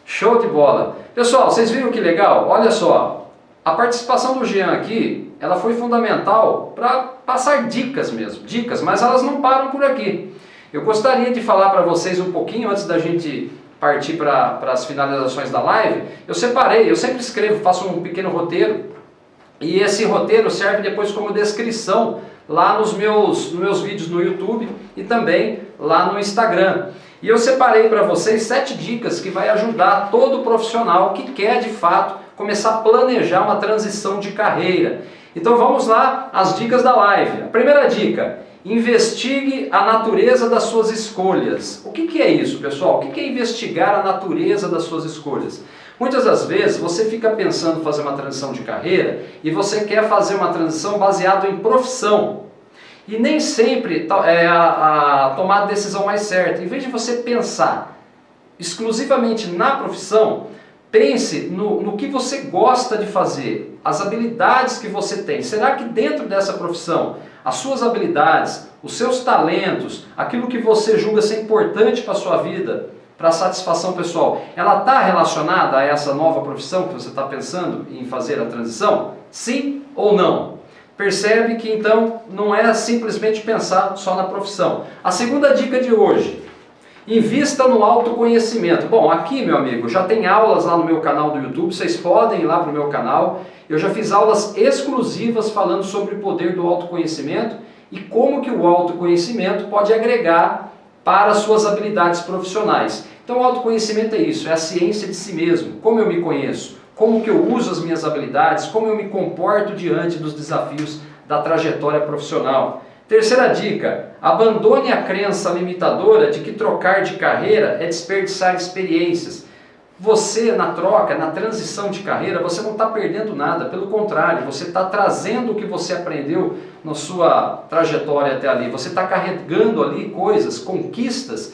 Show de bola! Pessoal, vocês viram que legal? Olha só, a participação do Jean aqui, ela foi fundamental para passar dicas mesmo, dicas, mas elas não param por aqui. Eu gostaria de falar para vocês um pouquinho, antes da gente partir para as finalizações da live, eu sempre escrevo, faço um pequeno roteiro, e esse roteiro serve depois como descrição lá nos meus vídeos no YouTube e também lá no Instagram. E eu separei para vocês 7 dicas que vai ajudar todo profissional que quer de fato começar a planejar uma transição de carreira. Então vamos lá, as dicas da live. A primeira dica: investigue a natureza das suas escolhas. O que é isso, pessoal? O que é investigar a natureza das suas escolhas? Muitas das vezes você fica pensando em fazer uma transição de carreira e você quer fazer uma transição baseada em profissão. E nem sempre é a tomar a decisão mais certa. Em vez de você pensar exclusivamente na profissão, pense no que você gosta de fazer, as habilidades que você tem. Será que dentro dessa profissão, as suas habilidades, os seus talentos, aquilo que você julga ser importante para a sua vida, para a satisfação pessoal, ela está relacionada a essa nova profissão que você está pensando em fazer a transição? Sim ou não? Percebe que então não é simplesmente pensar só na profissão. A segunda dica de hoje: invista no autoconhecimento. Bom, aqui, meu amigo, já tem aulas lá no meu canal do YouTube, vocês podem ir lá para o meu canal. Eu já fiz aulas exclusivas falando sobre o poder do autoconhecimento e como que o autoconhecimento pode agregar para as suas habilidades profissionais. Então o autoconhecimento é isso, é a ciência de si mesmo, como eu me conheço, como que eu uso as minhas habilidades, como eu me comporto diante dos desafios da trajetória profissional. Terceira dica: abandone a crença limitadora de que trocar de carreira é desperdiçar experiências. Você, na troca, na transição de carreira, você não está perdendo nada, pelo contrário, você está trazendo o que você aprendeu na sua trajetória até ali, você está carregando ali coisas, conquistas,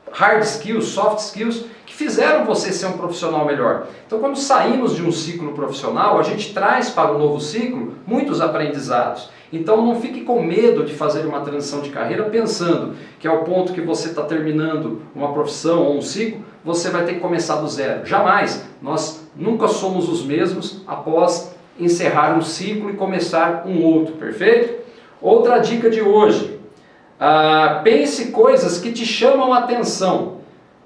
hard skills, soft skills, que fizeram você ser um profissional melhor. Então, quando saímos de um ciclo profissional, a gente traz para o novo ciclo muitos aprendizados. Então não fique com medo de fazer uma transição de carreira pensando que ao ponto que você está terminando uma profissão ou um ciclo, você vai ter que começar do zero. Jamais! Nós nunca somos os mesmos após encerrar um ciclo e começar um outro, perfeito? Outra dica de hoje: pense coisas que te chamam a atenção.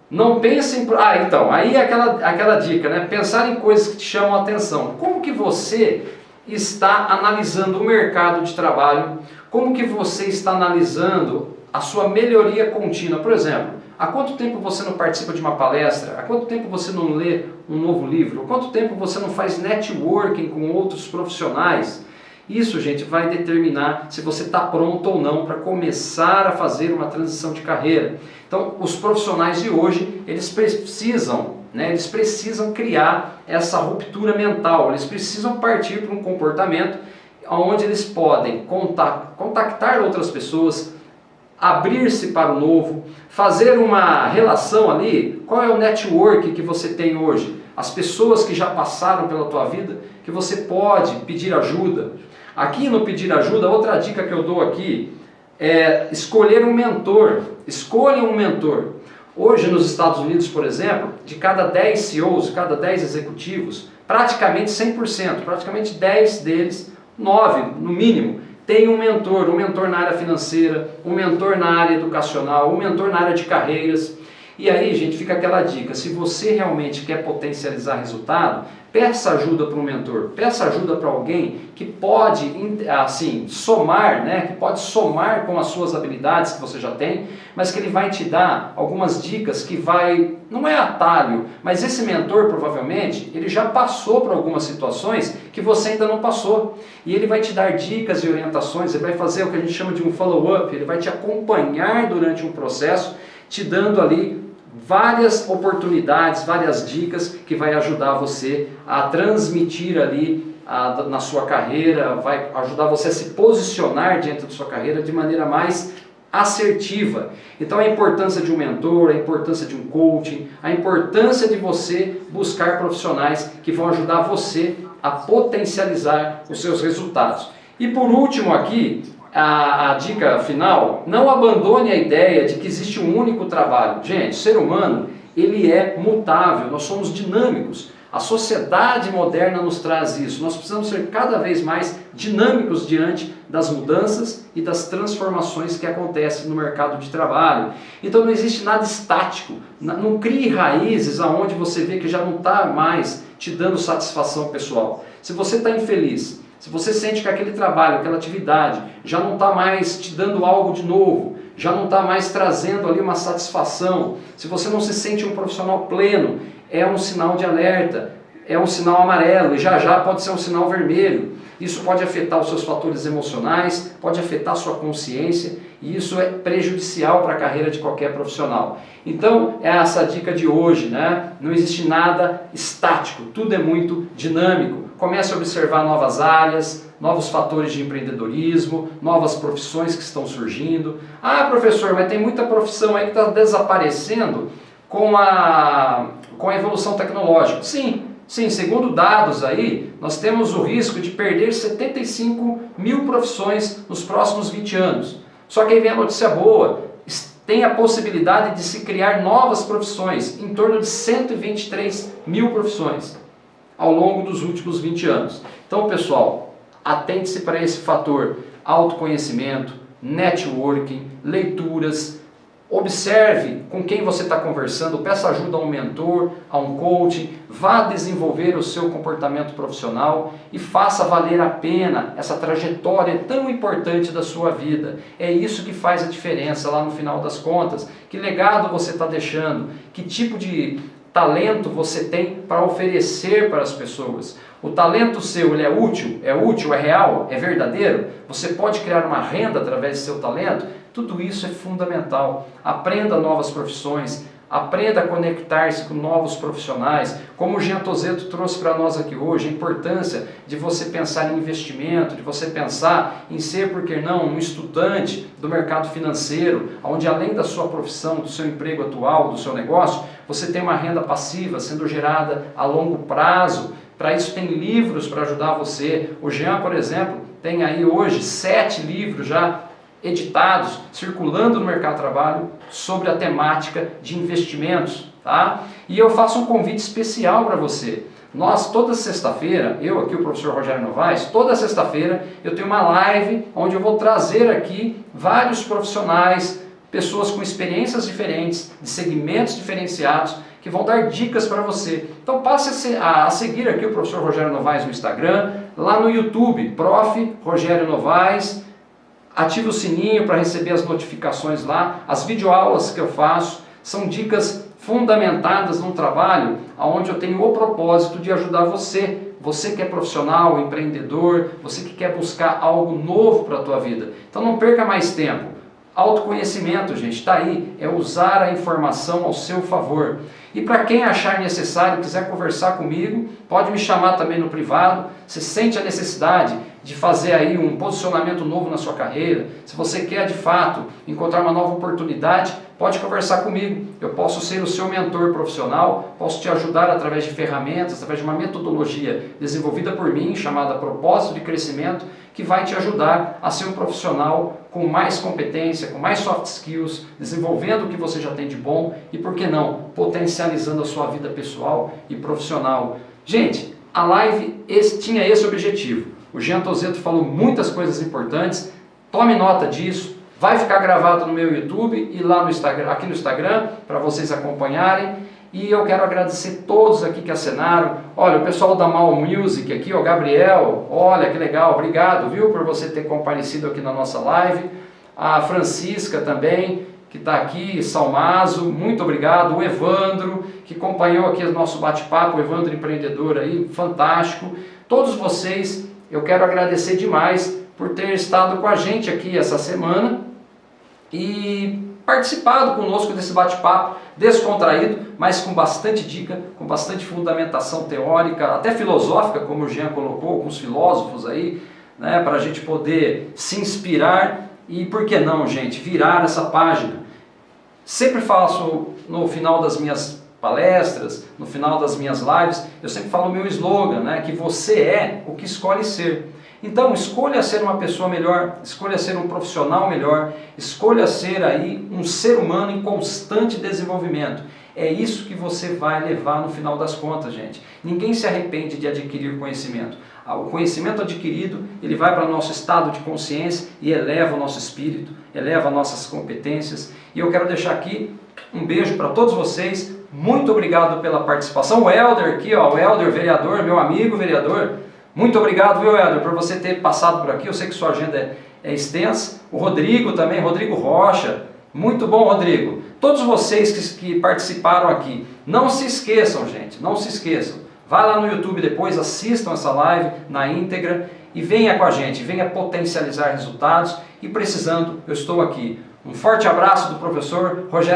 Não pense em... então, aí é aquela dica, né? Pensar em coisas que te chamam a atenção. Como que você está analisando o mercado de trabalho? Como que você está analisando a sua melhoria contínua? Por exemplo, há quanto tempo você não participa de uma palestra? Há quanto tempo você não lê um novo livro? Há quanto tempo você não faz networking com outros profissionais? Isso, gente, vai determinar se você está pronto ou não para começar a fazer uma transição de carreira. Então, os profissionais de hoje, eles precisam criar essa ruptura mental, eles precisam partir para um comportamento onde eles podem contactar outras pessoas, abrir-se para o novo, fazer uma relação ali. Qual é o network que você tem hoje? As pessoas que já passaram pela tua vida, que você pode pedir ajuda. Aqui no pedir ajuda, outra dica que eu dou aqui é escolher um mentor. Escolha um mentor. Hoje nos Estados Unidos, por exemplo, de cada 10 CEOs, de cada 10 executivos, praticamente 100%, praticamente 10 deles, 9 no mínimo, tem um mentor na área financeira, um mentor na área educacional, um mentor na área de carreiras. E aí, gente, fica aquela dica: se você realmente quer potencializar resultado, peça ajuda para um mentor, peça ajuda para alguém que pode, assim, somar, né? Que pode somar com as suas habilidades que você já tem, mas que ele vai te dar algumas dicas que não é atalho, mas esse mentor provavelmente, ele já passou por algumas situações que você ainda não passou. E ele vai te dar dicas e orientações, ele vai fazer o que a gente chama de um follow-up, ele vai te acompanhar durante um processo, te dando ali várias oportunidades, várias dicas que vai ajudar você a transmitir ali na sua carreira, vai ajudar você a se posicionar diante da sua carreira de maneira mais assertiva. Então a importância de um mentor, a importância de um coaching, a importância de você buscar profissionais que vão ajudar você a potencializar os seus resultados. E por último aqui, a dica final: não abandone a ideia de que existe um único trabalho. Gente, o ser humano, ele é mutável, nós somos dinâmicos. A sociedade moderna nos traz isso. Nós precisamos ser cada vez mais dinâmicos diante das mudanças e das transformações que acontecem no mercado de trabalho. Então não existe nada estático. Não crie raízes aonde você vê que já não está mais te dando satisfação pessoal. Se você está infeliz, se você sente que aquele trabalho, aquela atividade já não está mais te dando algo de novo, já não está mais trazendo ali uma satisfação, se você não se sente um profissional pleno, é um sinal de alerta. é um sinal amarelo e já já pode ser um sinal vermelho. Isso pode afetar os seus fatores emocionais, pode afetar a sua consciência e isso é prejudicial para a carreira de qualquer profissional. Então, é essa a dica de hoje, né? Não existe nada estático, tudo é muito dinâmico. Comece a observar novas áreas, novos fatores de empreendedorismo, novas profissões que estão surgindo. Ah, professor, mas tem muita profissão aí que está desaparecendo com a evolução tecnológica. Sim, segundo dados aí, nós temos o risco de perder 75 mil profissões nos próximos 20 anos. Só que aí vem a notícia boa, tem a possibilidade de se criar novas profissões, em torno de 123 mil profissões ao longo dos últimos 20 anos. Então, pessoal, atente-se para esse fator: autoconhecimento, networking, leituras. Observe com quem você está conversando, peça ajuda a um mentor, a um coach, vá desenvolver o seu comportamento profissional e faça valer a pena essa trajetória tão importante da sua vida. É isso que faz a diferença lá no final das contas. Que legado você está deixando? Que tipo de talento você tem para oferecer para as pessoas? O talento seu, ele é útil? É útil? É real? É verdadeiro? Você pode criar uma renda através do seu talento? Tudo isso é fundamental. Aprenda novas profissões, aprenda a conectar-se com novos profissionais. Como o Jean Tozeto trouxe para nós aqui hoje, a importância de você pensar em investimento, de você pensar em ser, por que não, um estudante do mercado financeiro, onde além da sua profissão, do seu emprego atual, do seu negócio, você tem uma renda passiva sendo gerada a longo prazo. Para isso tem livros para ajudar você. O Jean, por exemplo, tem aí hoje 7 livros já editados, circulando no mercado de trabalho sobre a temática de investimentos, tá? E eu faço um convite especial para você. Nós, toda sexta-feira, eu aqui, o professor Rogério Novaes, toda sexta-feira eu tenho uma live onde eu vou trazer aqui vários profissionais, pessoas com experiências diferentes, de segmentos diferenciados, que vão dar dicas para você. Então passe a seguir aqui o professor Rogério Novaes no Instagram, lá no YouTube, Prof. Rogério Novaes. Ative o sininho para receber as notificações lá. As videoaulas que eu faço são dicas fundamentadas num trabalho onde eu tenho o propósito de ajudar você. Você que é profissional, empreendedor, você que quer buscar algo novo para a tua vida. Então não perca mais tempo. Autoconhecimento, gente, está aí. É usar a informação ao seu favor. E para quem achar necessário, quiser conversar comigo, pode me chamar também no privado. Se sente a necessidade de fazer aí um posicionamento novo na sua carreira, se você quer de fato encontrar uma nova oportunidade, pode conversar comigo. Eu posso ser o seu mentor profissional, posso te ajudar através de ferramentas, através de uma metodologia desenvolvida por mim, chamada Propósito de Crescimento, que vai te ajudar a ser um profissional com mais competência, com mais soft skills, desenvolvendo o que você já tem de bom e, por que não, potencializando a sua vida pessoal e profissional. Gente, a live tinha esse objetivo. O Jean Tozeto falou muitas coisas importantes, tome nota disso, vai ficar gravado no meu YouTube e lá no Instagram, aqui no Instagram, para vocês acompanharem. E eu quero agradecer todos aqui que acenaram. Olha, o pessoal da Mal Music aqui, o Gabriel, olha que legal, obrigado, viu, por você ter comparecido aqui na nossa live. A Francisca também, que está aqui, Salmazo, muito obrigado. O Evandro, que acompanhou aqui o nosso bate-papo, o Evandro empreendedor aí, fantástico. Todos vocês, eu quero agradecer demais por ter estado com a gente aqui essa semana e participado conosco desse bate-papo descontraído, mas com bastante dica, com bastante fundamentação teórica, até filosófica, como o Jean colocou, com os filósofos aí, né, para a gente poder se inspirar e, por que não, gente, virar essa página. Sempre faço no final das minhas palestras, no final das minhas lives, eu sempre falo o meu slogan, né, que você é o que escolhe ser. Então, escolha ser uma pessoa melhor, escolha ser um profissional melhor, escolha ser aí um ser humano em constante desenvolvimento. É isso que você vai levar no final das contas, gente. Ninguém se arrepende de adquirir conhecimento. O conhecimento adquirido, ele vai para o nosso estado de consciência e eleva o nosso espírito, eleva nossas competências. E eu quero deixar aqui um beijo para todos vocês. Muito obrigado pela participação. O Helder aqui, ó, o Helder, vereador, meu amigo vereador. Muito obrigado, viu, Helder, por você ter passado por aqui. Eu sei que sua agenda é extensa. O Rodrigo também, Rodrigo Rocha. Muito bom, Rodrigo. Todos vocês que participaram aqui, não se esqueçam, gente, não se esqueçam. Vai lá no YouTube depois, assistam essa live na íntegra e venha com a gente, venha potencializar resultados e precisando, eu estou aqui. Um forte abraço do professor Rogério